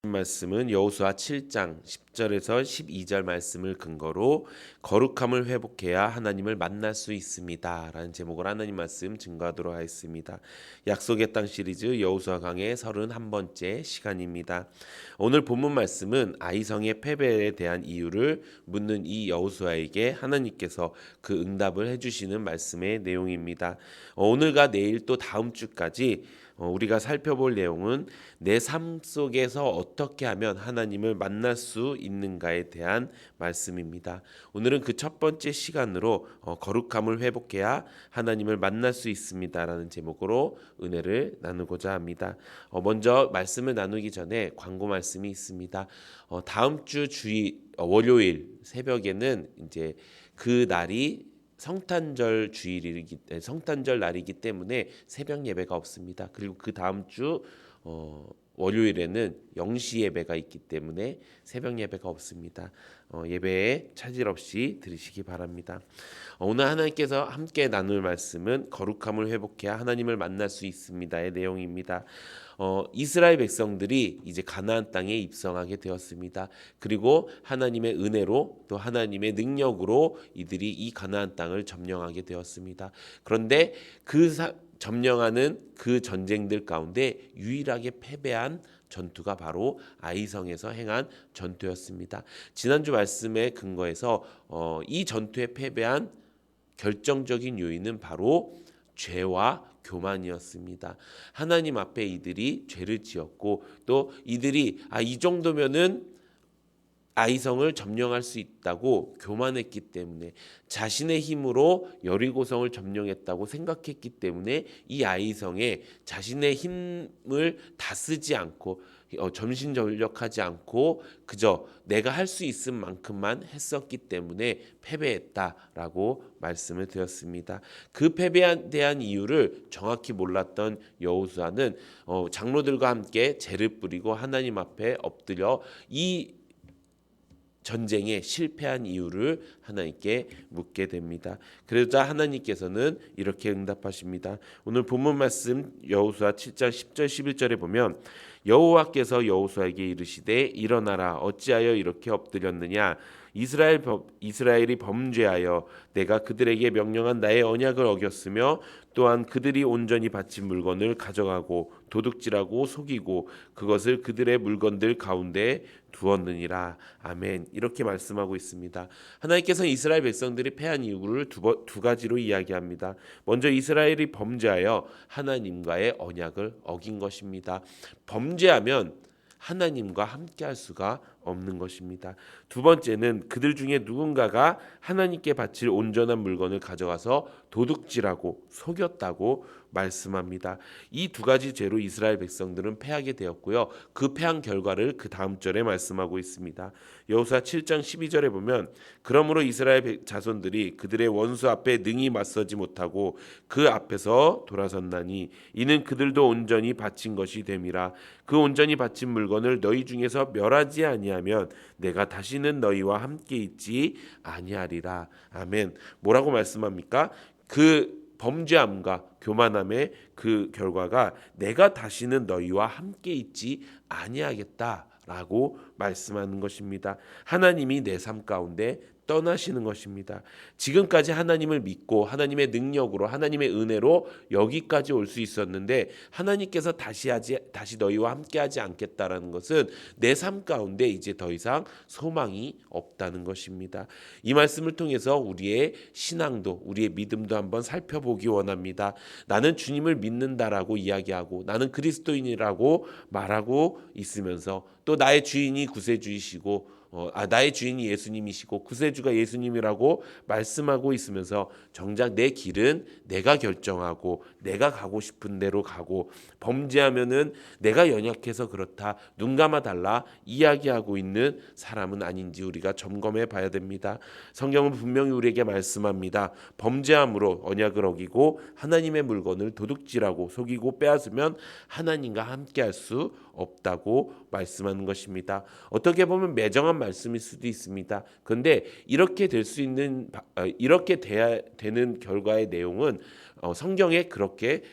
말씀은 여호수아 7장 10절에서 12절 말씀을 근거로 거룩함을 회복해야 하나님을 만날 수 있습니다 라는 제목으로 하나님 말씀 증거하도록 하겠습니다. 약속의 땅 시리즈 여호수아 강의 31번째 시간입니다. 오늘 본문 말씀은 아이성의 패배에 대한 이유를 묻는 이 여호수아에게 하나님께서 그 응답을 해주시는 말씀의 내용입니다. 오늘과 내일 또 다음 주까지 우리가 살펴볼 내용은 내 삶 속에서 어떻게 하면 하나님을 만날 수 있는가에 대한 말씀입니다. 오늘은 그 첫 번째 시간으로 거룩함을 회복해야 하나님을 만날 수 있습니다라는 제목으로 은혜를 나누고자 합니다. 먼저 말씀을 나누기 전에 광고 말씀이 있습니다. 다음 주 월요일 새벽에는 이제 그 날이 성탄절 날이기 때문에 새벽 예배가 없습니다. 그리고 그 다음 주 월요일에는 영시 예배가 있기 때문에 새벽 예배가 없습니다. 예배에 차질 없이 들으시기 바랍니다. 오늘 하나님께서 함께 나눌 말씀은 거룩함을 회복해야 하나님을 만날 수 있습니다의 내용입니다. 이스라엘 백성들이 이제 가나안 땅에 입성하게 되었습니다. 그리고 하나님의 은혜로 또 하나님의 능력으로 이들이 이 가나안 땅을 점령하게 되었습니다. 그런데 점령하는 그 전쟁들 가운데 유일하게 패배한 전투가 바로 아이성에서 행한 전투였습니다. 지난주 말씀에 근거해서 이 전투에 패배한 결정적인 요인은 바로 죄와 교만이었습니다. 하나님 앞에 이들이 죄를 지었고 또 이들이 이 정도면은 아이성을 점령할 수 있다고 교만했기 때문에 자신의 힘으로 여리고성을 점령했다고 생각했기 때문에 이 아이성에 자신의 힘을 다 쓰지 않고 전신전력하지 않고 그저 내가 할 수 있을 만큼만 했었기 때문에 패배했다라고 말씀을 드렸습니다. 그 패배에 대한 이유를 정확히 몰랐던 여호수아는 장로들과 함께 재를 뿌리고 하나님 앞에 엎드려 이 전쟁에 실패한 이유를 하나님께 묻게 됩니다. 그러자 하나님께서는 이렇게 응답하십니다. 오늘 본문 말씀 여호수아 7장 10절 11절에 보면 여호와께서 여호수아에게 이르시되 일어나라 어찌하여 이렇게 엎드렸느냐 이스라엘이 범죄하여 내가 그들에게 명령한 나의 언약을 어겼으며 또한 그들이 온전히 바친 물건을 가져가고 도둑질하고 속이고 그것을 그들의 물건들 가운데 두었느니라. 아멘. 이렇게 말씀하고 있습니다. 하나님께서 이스라엘 백성들이 패한 이유를 두 가지로 이야기합니다. 먼저 이스라엘이 범죄하여 하나님과의 언약을 어긴 것입니다. 범죄하면 하나님과 함께할 수가 없는 것입니다. 두 번째는 그들 중에 누군가가 하나님께 바칠 온전한 물건을 가져가서 도둑질하고 속였다고 말씀합니다. 이 두 가지 죄로 이스라엘 백성들은 패하게 되었고요. 그 패한 결과를 그 다음 절에 말씀하고 있습니다. 여호수아 7장 12절에 보면 그러므로 이스라엘 자손들이 그들의 원수 앞에 능히 맞서지 못하고 그 앞에서 돌아섰나니 이는 그들도 온전히 바친 것이 됨이라. 그 온전히 바친 물건을 너희 중에서 멸하지 아니하면 내가 다시는 너희와 함께 있지 아니하리라. 아멘. 뭐라고 말씀합니까? 그 범죄함과 교만함의 그 결과가 내가 다시는 너희와 함께 있지 아니하겠다라고 말씀하는 것입니다. 하나님이 내 삶 가운데 떠나시는 것입니다. 지금까지 하나님을 믿고 하나님의 능력으로 하나님의 은혜로 여기까지 올 수 있었는데 하나님께서 다시 너희와 함께하지 않겠다라는 것은 내 삶 가운데 이제 더 이상 소망이 없다는 것입니다. 이 말씀을 통해서 우리의 신앙도 우리의 믿음도 한번 살펴보기 원합니다. 나는 주님을 믿는다라고 이야기하고 나는 그리스도인이라고 말하고 있으면서 또 나의 주인이 구세주이시고 나의 주인이 예수님이시고 구세주가 예수님이라고 말씀하고 있으면서 정작 내 길은 내가 결정하고 내가 가고 싶은 대로 가고 범죄하면은 내가 연약해서 그렇다 눈 감아 달라 이야기하고 있는 사람은 아닌지 우리가 점검해 봐야 됩니다. 성경은 분명히 우리에게 말씀합니다. 범죄함으로 언약을 어기고 하나님의 물건을 도둑질하고 속이고 빼앗으면 하나님과 함께할 수 없다고 말씀하는 것입니다. 어떻게 보면 매정한 말씀일 수도 있습니다. 그런데 이렇게 될 수 있는 이렇게 돼야 되는 결과의 내용은 성경에 그렇게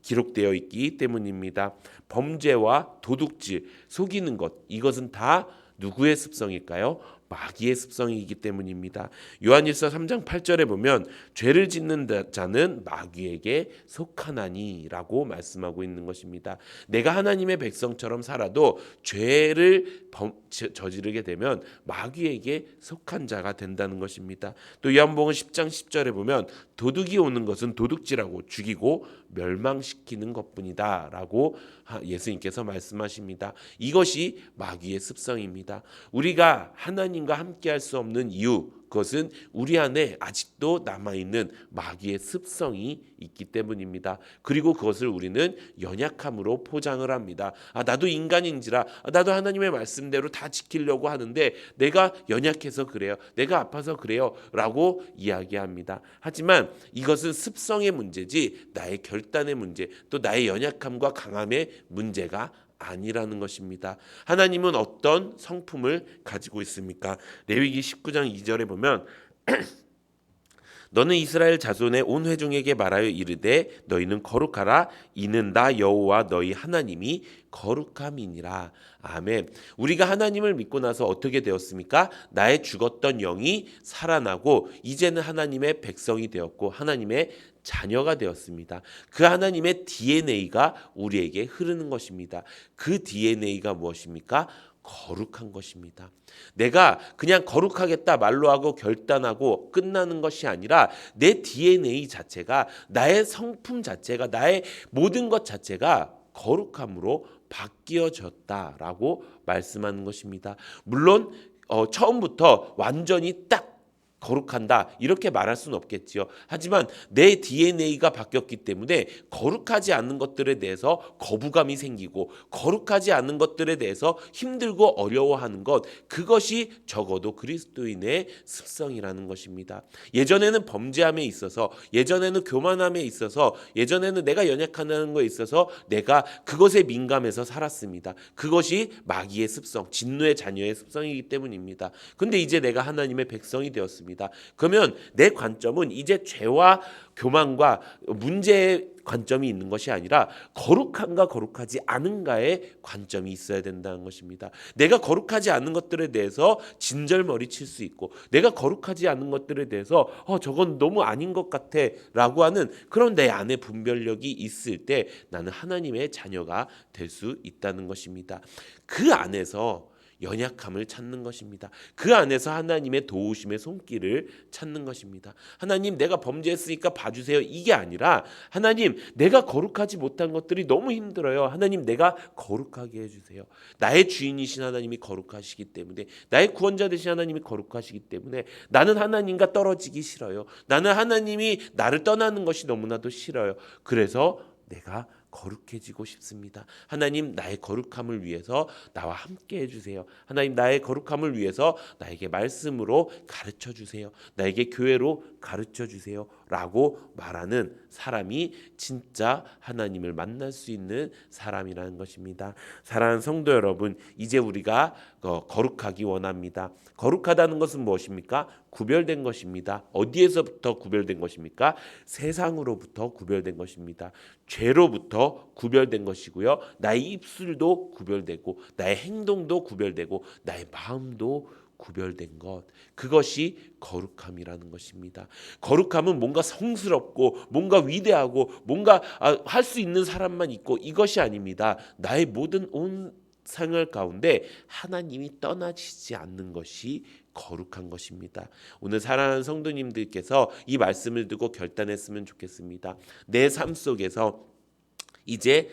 기록되어 있기 때문입니다. 범죄와 도둑질, 속이는 것, 이것은 다 누구의 습성일까요? 마귀의 습성이기 때문입니다. 요한일서 3장 8절에 보면 죄를 짓는 자는 마귀에게 속하나니라고 말씀하고 있는 것입니다. 내가 하나님의 백성처럼 살아도 죄를 저지르게 되면 마귀에게 속한 자가 된다는 것입니다. 또 요한복음 10장 10절에 보면 도둑이 오는 것은 도둑질하고 죽이고 멸망시키는 것뿐이다라고 예수님께서 말씀하십니다. 이것이 마귀의 습성입니다. 우리가 하나님과 함께할 수 없는 이유, 그것은 우리 안에 아직도 남아있는 마귀의 습성이 있기 때문입니다. 그리고 그것을 우리는 연약함으로 포장을 합니다. 나도 인간인지라, 나도 하나님의 말씀대로 다 지키려고 하는데 내가 연약해서 그래요, 내가 아파서 그래요 라고 이야기합니다. 하지만 이것은 습성의 문제지 나의 결단의 문제, 또 나의 연약함과 강함의 문제가 아니라는 것입니다. 하나님은 어떤 성품을 가지고 있습니까? 레위기 19장 2절에 보면 너는 이스라엘 자손의 온 회중에게 말하여 이르되 너희는 거룩하라. 이는 나 여호와 너희 하나님이 거룩함이니라. 아멘. 우리가 하나님을 믿고 나서 어떻게 되었습니까? 나의 죽었던 영이 살아나고 이제는 하나님의 백성이 되었고 하나님의 자녀가 되었습니다. 그 하나님의 DNA가 우리에게 흐르는 것입니다. 그 DNA가 무엇입니까? 거룩한 것입니다. 내가 그냥 거룩하겠다 말로 하고 결단하고 끝나는 것이 아니라 내 DNA 자체가, 나의 성품 자체가, 나의 모든 것 자체가 거룩함으로 바뀌어졌다라고 말씀하는 것입니다. 물론 처음부터 완전히 딱 거룩한다 이렇게 말할 수는 없겠지요. 하지만 내 DNA가 바뀌었기 때문에 거룩하지 않은 것들에 대해서 거부감이 생기고 거룩하지 않은 것들에 대해서 힘들고 어려워하는 것, 그것이 적어도 그리스도인의 습성이라는 것입니다. 예전에는 범죄함에 있어서, 예전에는 교만함에 있어서, 예전에는 내가 연약하다는 것에 있어서 내가 그것에 민감해서 살았습니다. 그것이 마귀의 습성, 진노의 자녀의 습성이기 때문입니다. 근데 이제 내가 하나님의 백성이 되었습니다. 그러면 내 관점은 이제 죄와 교만과 문제의 관점이 있는 것이 아니라 거룩한가 거룩하지 않은가의 관점이 있어야 된다는 것입니다. 내가 거룩하지 않은 것들에 대해서 진절머리 칠 수 있고, 내가 거룩하지 않은 것들에 대해서 저건 너무 아닌 것 같아 라고 하는 그런 내 안에 분별력이 있을 때 나는 하나님의 자녀가 될 수 있다는 것입니다. 그 안에서 연약함을 찾는 것입니다. 그 안에서 하나님의 도우심의 손길을 찾는 것입니다. 하나님, 내가 범죄했으니까 봐주세요, 이게 아니라 하나님, 내가 거룩하지 못한 것들이 너무 힘들어요. 하나님, 내가 거룩하게 해주세요. 나의 주인이신 하나님이 거룩하시기 때문에, 나의 구원자 되신 하나님이 거룩하시기 때문에 나는 하나님과 떨어지기 싫어요. 나는 하나님이 나를 떠나는 것이 너무나도 싫어요. 그래서 내가 거룩해지고 싶습니다. 하나님, 나의 거룩함을 위해서 나와 함께 해주세요. 하나님, 나의 거룩함을 위해서 나에게 말씀으로 가르쳐 주세요. 나에게 교회로 가르쳐 주세요 라고 말하는 사람이 진짜 하나님을 만날 수 있는 사람이라는 것입니다. 사랑하는 성도 여러분, 이제 우리가 거룩하기 원합니다. 거룩하다는 것은 무엇입니까? 구별된 것입니다. 어디에서부터 구별된 것입니까? 세상으로부터 구별된 것입니다. 죄로부터 구별된 것이고요. 나의 입술도 구별되고, 나의 행동도 구별되고, 나의 마음도 구별된 것, 그것이 거룩함이라는 것입니다. 거룩함은 뭔가 성스럽고 뭔가 위대하고 뭔가 할 수 있는 사람만 있고 이것이 아닙니다. 나의 모든 온 생활 가운데 하나님이 떠나지지 않는 것이 거룩한 것입니다. 오늘 사랑하는 성도님들께서 이 말씀을 듣고 결단했으면 좋겠습니다. 내 삶 속에서 이제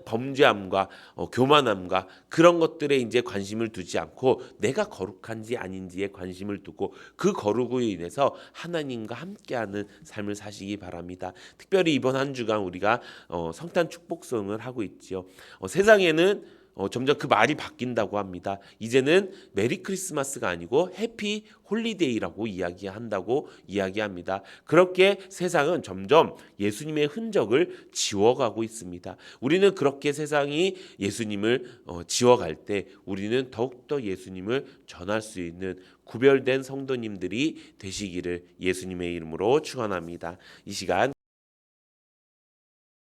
범죄함과 교만함과 그런 것들에 이제 관심을 두지 않고 내가 거룩한지 아닌지에 관심을 두고 그 거룩으로 인해서 하나님과 함께하는 삶을 사시기 바랍니다. 특별히 이번 한 주간 우리가 성탄 축복송을 하고 있지요. 세상에는 점점 그 말이 바뀐다고 합니다. 이제는 메리 크리스마스가 아니고 해피 홀리데이라고 이야기합니다. 그렇게 세상은 점점 예수님의 흔적을 지워가고 있습니다. 우리는 그렇게 세상이 예수님을 지워갈 때 우리는 더욱더 예수님을 전할 수 있는 구별된 성도님들이 되시기를 예수님의 이름으로 축원합니다. 이 시간